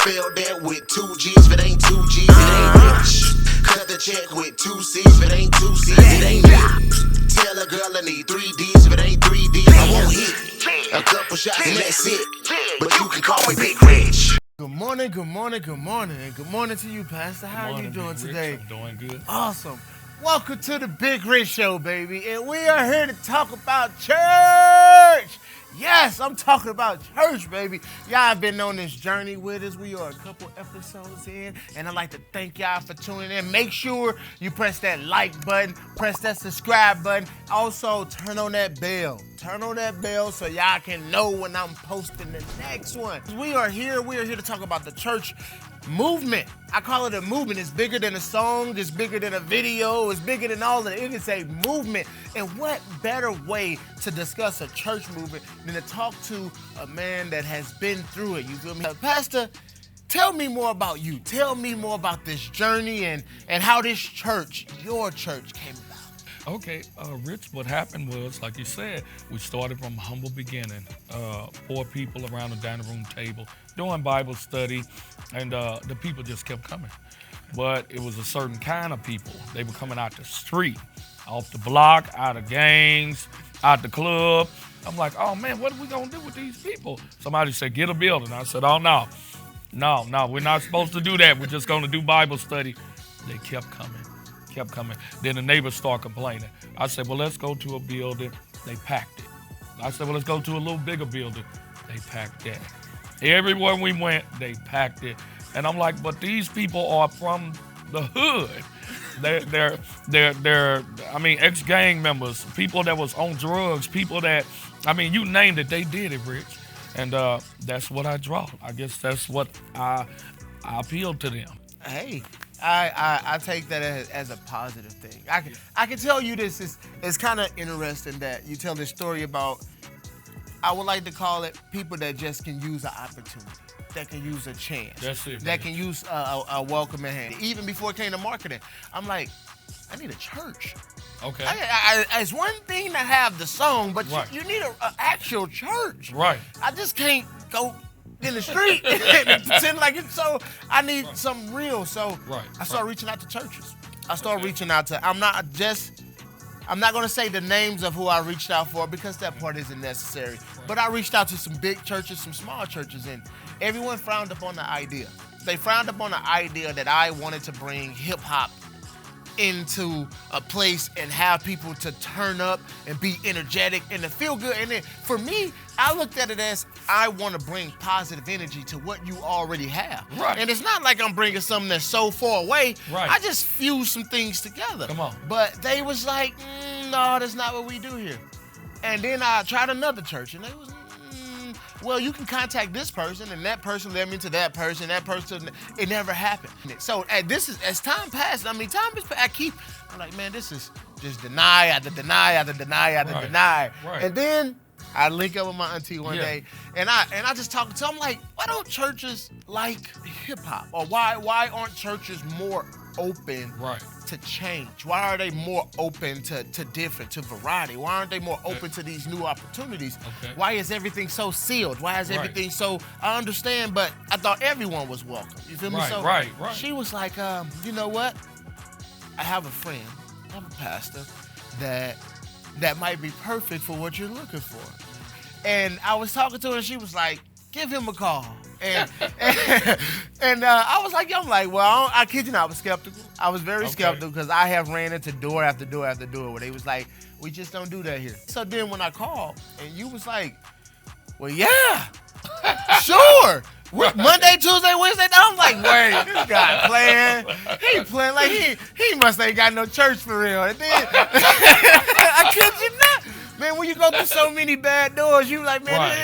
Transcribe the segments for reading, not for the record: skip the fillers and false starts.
Spell that with 2 G's. If it ain't 2 G's, it ain't rich. Cut the check with 2 C's. If it ain't 2 C's, it ain't lit. Tell a girl I need 3 D's. If it ain't 3 D's, I won't hit. A couple shots and that's it. But you can call me Bigg Rich. Good morning, good morning, good morning, and good morning to you, Pastor. How are you doing today? I'm doing good. Awesome. Welcome to the Bigg Rich Show, baby, and we are here to talk about church. Yes, I'm talking about church, baby. Y'all have been on this journey with us. We are a couple episodes in, and I'd like to thank y'all for tuning in. Make sure you press that like button, press that subscribe button. Also, turn on that bell. Turn on that bell so y'all can know when I'm posting the next one. We are here to talk about the church movement. I call it a movement. It's bigger than a song. It's bigger than a video. It's bigger than all of it. It is a movement. And what better way to discuss a church movement than to talk to a man that has been through it? You feel me? Pastor, tell me more about you. Tell me more about this journey and how this church, your church, came about. Okay, Rich, what happened was, like you said, we started from humble beginning. 4 people around the dining room table doing Bible study, and the people just kept coming. But it was a certain kind of people. They were coming out the street, off the block, out of gangs, out the club. I'm like, oh man, what are we gonna do with these people? Somebody said, get a building. I said, oh no, we're not supposed to do that. We're just gonna do Bible study. They kept coming. Then the neighbors start complaining. I said, well, let's go to a building. They packed it. I said, well, let's go to a little bigger building. They packed that. Everywhere we went, they packed it. And I'm like, but these people are from the hood. They're ex-gang members, people that was on drugs, people that, you named it, they did it, Rich. And that's what I draw. I guess that's what I appeal to them. Hey, I take that as a positive thing. I can tell you this. It's kind of interesting that you tell this story about, I would like to call it people that just can use an opportunity, that can use a chance, that's it, that can use a welcoming hand. Even before it came to marketing, I'm like, I need a church. Okay. It's one thing to have the song, but right. you need an actual church. Right. I just can't go in the street and pretend like it's so. I need something real. So I started reaching out to churches. I started reaching out to. I'm not going to say the names of who I reached out for because that part isn't necessary. Right. But I reached out to some big churches, some small churches, and everyone frowned upon the idea. They frowned upon the idea that I wanted to bring hip hop into a place and have people to turn up and be energetic and to feel good. And then for me, I looked at it as I want to bring positive energy to what you already have. Right. And it's not like I'm bringing something that's so far away. Right. I just fuse some things together. Come on. But they was like, no, that's not what we do here. And then I tried another church and they was, well, you can contact this person, and that person led me to that person. It never happened. So as time passed, I'm like, man, this is just deny after deny after deny after deny. Right. And then I link up with my auntie one day, and I just talked to her. I'm like, why don't churches like hip hop, or why aren't churches more open to change? Why are they more open to different, to variety? Why aren't they more open to these new opportunities? Okay. Why is everything so sealed? Why is everything so, I understand, but I thought everyone was welcome. You feel me? Right. She was like, you know what? I have a friend, I have a pastor that might be perfect for what you're looking for. And I was talking to her and she was like, give him a call. And I was like, well, I kid you not, I was skeptical. I was very skeptical because I have ran into door after door after door where they was like, we just don't do that here. So then when I called and you was like, well, yeah, sure. Monday, Tuesday, Wednesday, I'm like, wait, this guy playing. He playing like he must ain't got no church for real. And then I kid you not. Man, when you go through so many bad doors, you like, man,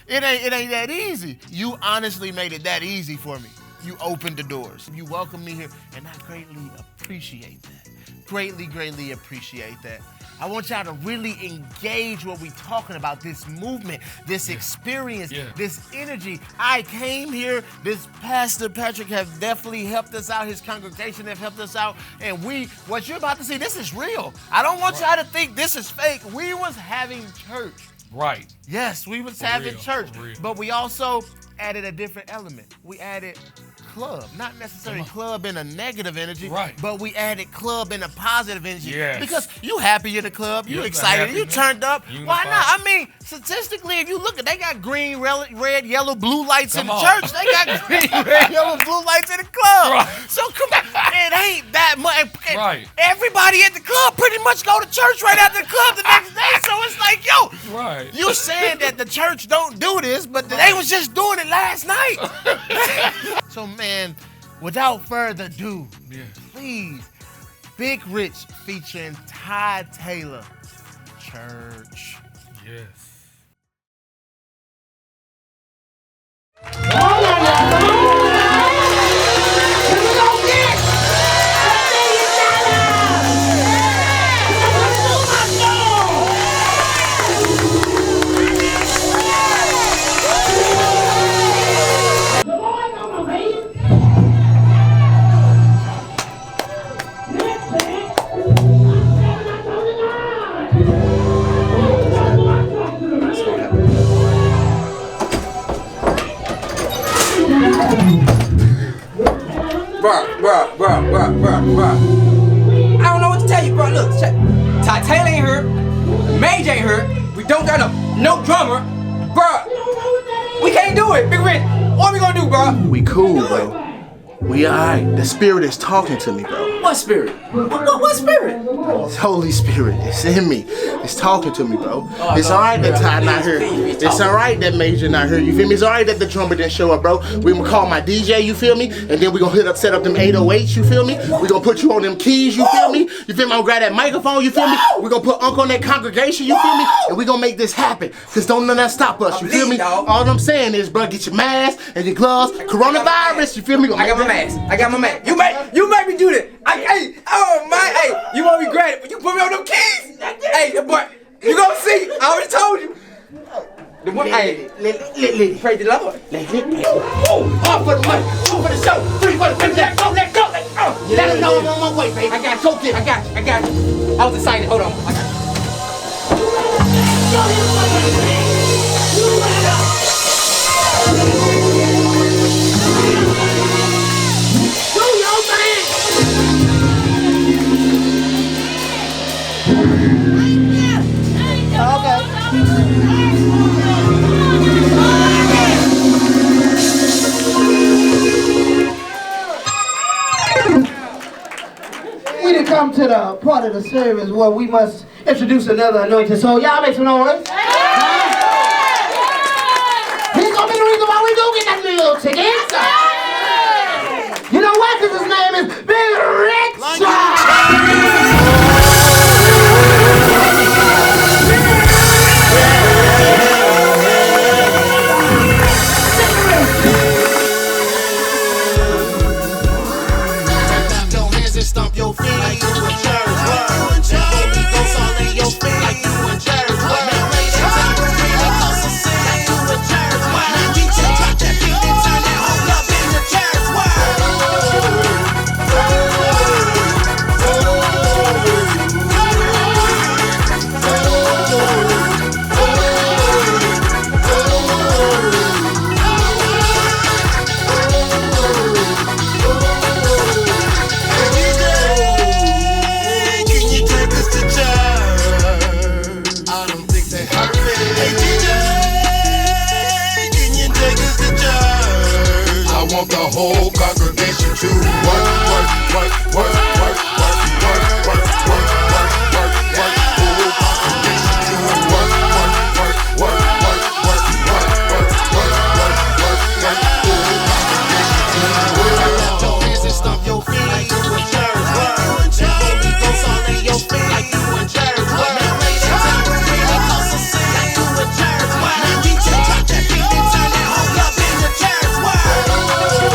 it ain't that easy. You honestly made it that easy for me. You opened the doors. You welcomed me here, and I greatly appreciate that. Greatly appreciate that. I want y'all to really engage what we talking about, this movement, this experience, this energy. I came here, this Pastor Patrick has definitely helped us out, his congregation have helped us out, and what you're about to see, this is real. I don't want y'all to think this is fake. We was having church. Right. Yes, we was having church, but we also added a different element. We added club, not necessarily club in a negative energy, Right. but we added club in a positive energy. Yes. Because you happy in the club, you You're excited, you happiness, turned up. Why unified. not? I mean, statistically, if you look at, they got green, red, yellow, blue lights in Come the on. church. They got green, red, yellow, blue lights in the club. Right. So come on, it ain't that much. Right. Everybody at the club pretty much go to church right after the club the next day. So it's like, yo, Right. you saying that the church don't do this, but they was just doing it last night. So man, without further ado, Yeah. please, Bigg Rich featuring Ty Taylor, Church. Yes. Bruh. I don't know what to tell you, bro. Look, check. Ty Taylor ain't here. Mage ain't here. We don't got no drummer. Bruh. We can't do it, Bigg Rich. What we gonna do, bruh? We cool, bro. We alright. The spirit is talking to me, bro. What spirit? What spirit? It's Holy Spirit. It's in me. It's talking to me, bro. It's no, alright that bro. Ty not here. Please, It's talk. alright that Major not here. You feel me? It's alright that the drummer didn't show up, bro. We gonna call my DJ, you feel me? And then we gonna set up them 808s, you feel me? We gonna put you on them keys, you feel me? You feel me? I'm gonna grab that microphone, you feel me? We gonna put Uncle on that congregation, you feel me? And we gonna make this happen. Cause don't none of that stop us, you feel me? dog. All I'm saying is, bro, get your mask and your gloves. Coronavirus, you feel me? I got my mask. I got my mask. You made me do that. Hey, you want me grab it? You put me on them keys. Hey, boy, you gonna see? I already told you. The one, hey, praise the Lord. All for the money, two for the show, three for the fifth. Let go. Let them know I'm on my way, baby. I got you. I got you. I was excited. Hold on. I got you. We done come to the part of the service where we must introduce another anointed soul. Y'all make some noise. He's gonna be the reason why we do get that little ticket. You know why? Because his name is Bigg Rich. Clap your hands and stomp your feet like you in church. Holy Ghost all in your feet like you in church. Now lay that tambourine and cause a scene like you in church. Now DJ drop that beat and turn that whole up in the church. Can you take us to church? I don't think they heard me. Hey DJ, can you take us to church? I want the whole congregation to work. Whole congregation to work. Clap your hands and stomp your feet like you in church. Holy Ghost all in your feet like you in church. Now lay that tambourine and cause a scene like you in church. Now DJ drop that beat and turn that whole up in the church.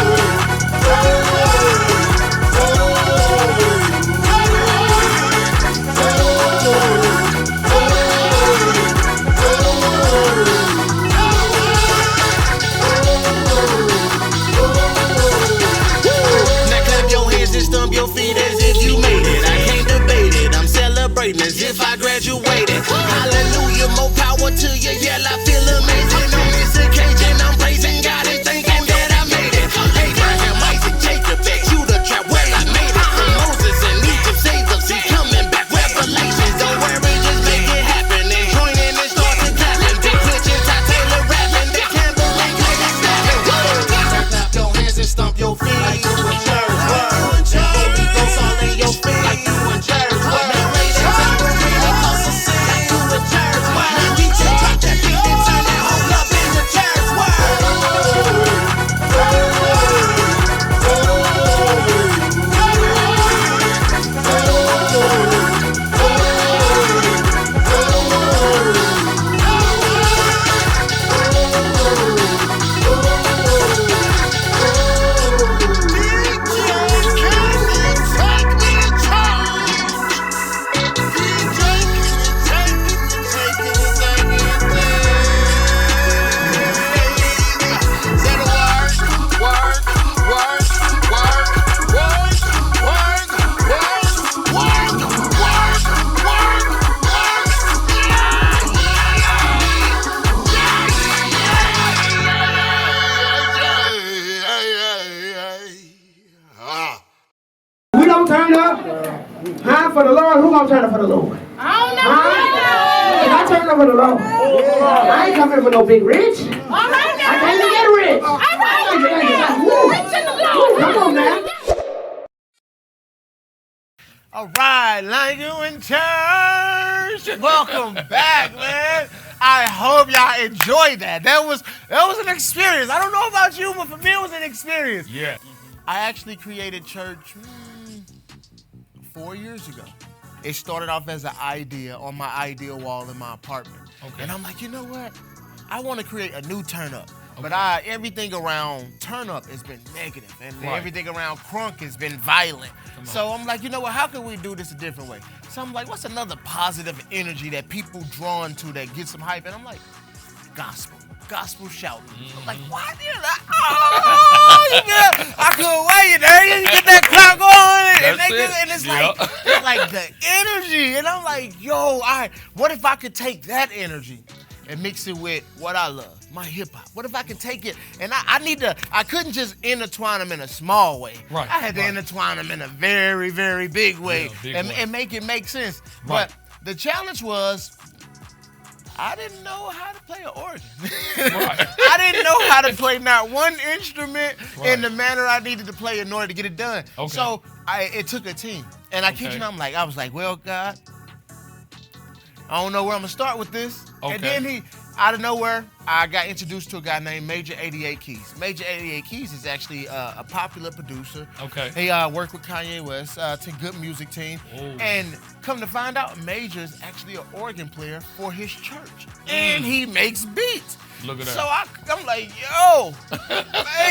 turn up? Huh? For the Lord? Who gonna turn up for the Lord? Huh? If I turn up for the Lord, I ain't coming for no Bigg Rich. I can't even get rich. Come on, man. All right, like you in church. Welcome back, man. I hope y'all enjoyed that. That was an experience. I don't know about you, but for me, it was an experience. Yeah. I actually created church 4 years ago. It started off as an idea on my idea wall in my apartment. Okay. And I'm like, you know what? I want to create a new turn up. But everything around turn up has been negative, and everything around crunk has been violent. So I'm like, you know what? How can we do this a different way? So I'm like, what's another positive energy that people drawn to that gets some hype? And I'm like, gospel shouting. I'm like, what? I couldn't wait. There you get that crowd going, and it's like the energy. And I'm like, yo, all right, what if I could take that energy and mix it with what I love, my hip hop? What if I could take it and I couldn't just intertwine them in a small way. Right. I had to intertwine them in a very, very big way, and make it make sense. Right. But the challenge was, I didn't know how to play an organ. Right. I didn't know how to play not one instrument in the manner I needed to play in order to get it done. Okay. So it took a team. And I kid you not, I was like, well, God, I don't know where I'm gonna start with this. Okay. And then out of nowhere, I got introduced to a guy named Major 88 Keys. Major 88 Keys is actually a popular producer. Okay. He worked with Kanye West, to Good Music Team. Oh. And come to find out, Major is actually an organ player for his church. And he makes beats. Look at that. So I'm like, yo,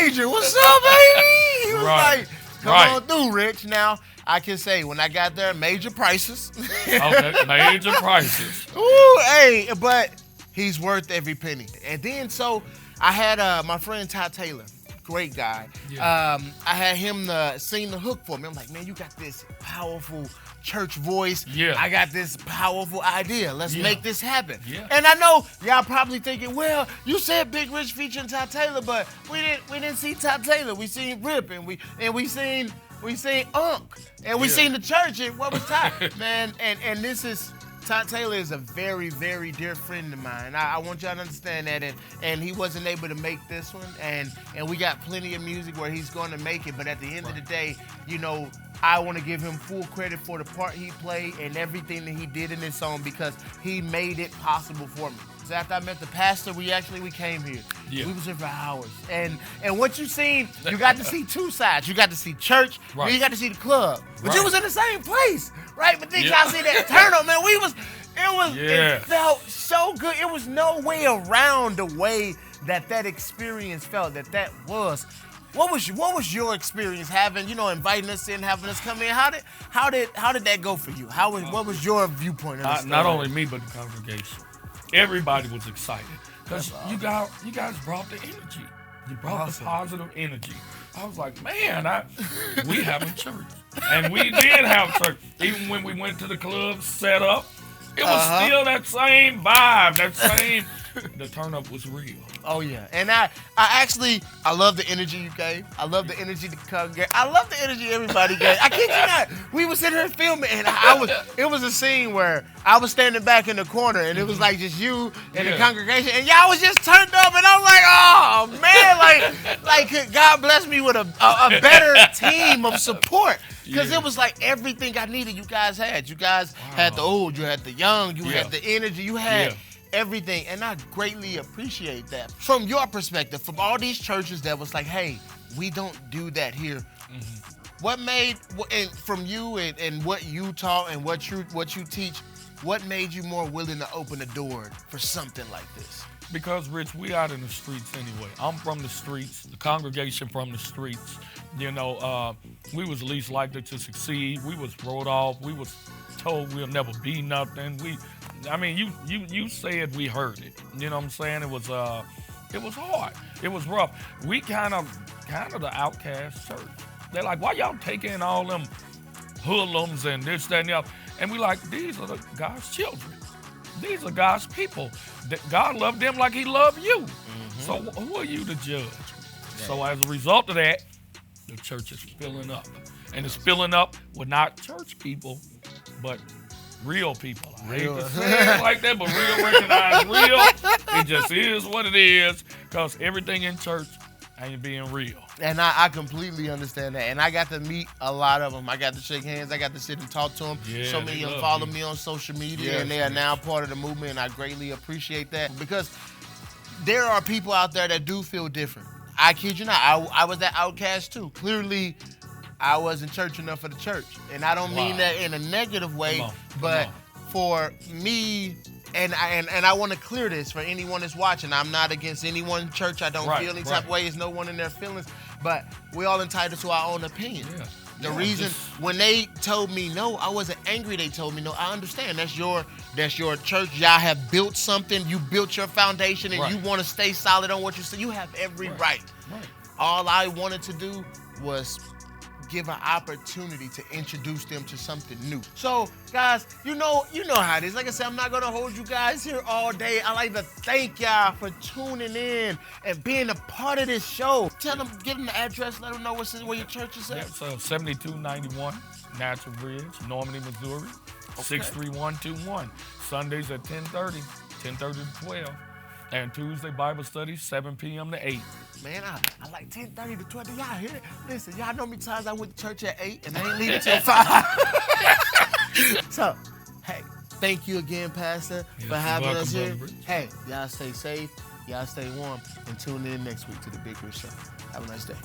Major, what's up, baby? He was like, come on through, Rich. Now, I can say when I got there, major prices. Okay, major prices. Ooh, hey, but he's worth every penny. And then so I had my friend Ty Taylor, great guy. Yeah. I had him sing the hook for me. I'm like, man, you got this powerful church voice. Yeah. I got this powerful idea. Let's make this happen. Yeah. And I know y'all probably thinking, well, you said Bigg Rich featuring Ty Taylor, but we didn't see Ty Taylor. We seen Rip and we seen Unk, and we seen the church, and what was Ty? Man, and this is, Ty Taylor is a very, very dear friend of mine. I want y'all to understand that, and he wasn't able to make this one, and we got plenty of music where he's going to make it, but at the end of the day, you know, I want to give him full credit for the part he played and everything that he did in this song, because he made it possible for me. So after I met the pastor, we came here. Yeah. We was here for hours. And what you seen, you got to see two sides. You got to see church, then you got to see the club. But you was in the same place, right? But then y'all see that turn up, man. It felt so good. It was no way around the way that experience felt, that was. What was your experience inviting us in, having us come in? How did that go for you? What was your viewpoint of this? Not only me, but the congregation. Everybody was excited because you guys brought the energy. You brought the positive energy. I was like, man, we having church, and we did have church. Even when we went to the club set up, it was still that same vibe, the turn up was real. Oh yeah, and I love the energy you gave. I love the energy the congregation. I love the energy everybody gave. I kid you not. We was sitting here filming, and it was a scene where I was standing back in the corner, and it was like just you and the congregation, and y'all was just turned up, and I'm like, oh man, like God bless me with a better team of support. Because it was like everything I needed, you guys had. You guys had the old, you had the young, you had the energy, you had everything. And I greatly appreciate that. From your perspective, from all these churches that was like, hey, we don't do that here. What made, and from you and what you taught and what you teach, what made you more willing to open the door for something like this? Because, Rich, we out in the streets anyway. I'm from the streets, the congregation from the streets. You know, we was least likely to succeed. We was wrote off. We was told we'll never be nothing. You said we heard it. You know what I'm saying? It was hard. It was rough. We kind of the outcast church. They're like, why y'all taking all them hoodlums and this, that, and the other? And we like, these are God's children. These are God's people. God loved them like he loved you. So who are you to judge? So as a result of that, the church is filling up. And it's filling up with not church people, but real people. I hate to say it like that, but real recognize real. It just is what it is, because everything in church ain't being real. And I completely understand that. And I got to meet a lot of them. I got to shake hands. I got to sit and talk to them. Yeah, So many of them follow me on social media, and they are now part of the movement, and I greatly appreciate that. Because there are people out there that do feel different. I kid you not. I was that outcast too. Clearly, I wasn't church enough for the church. And I don't mean that in a negative way, but for me, and I want to clear this for anyone that's watching. I'm not against anyone church. I don't feel any type of way. There's no one in their feelings. But we're all entitled to our own opinion. Yeah. The reason when they told me no, I wasn't angry. They told me no. I understand. That's your church. Y'all have built something. You built your foundation, and you want to stay solid on what you say. You have every right. All I wanted to do was give an opportunity to introduce them to something new. So, guys, you know how it is. Like I said, I'm not gonna hold you guys here all day. I like to thank y'all for tuning in and being a part of this show. Tell them, give them the address, let them know where your church is at. Yeah, so 7291 Natural Bridge, Normandy, Missouri, 63121. Sundays at 10:30 to 12. And Tuesday Bible study, 7 p.m. to 8. Man, I like 10:30 to 12. Y'all hear it? Listen, y'all know me times I went to church at 8 and I ain't leaving till 5. So, hey, thank you again, Pastor, for having us here. Hey, y'all stay safe, y'all stay warm, and tune in next week to the Bigg Rich Show. Have a nice day.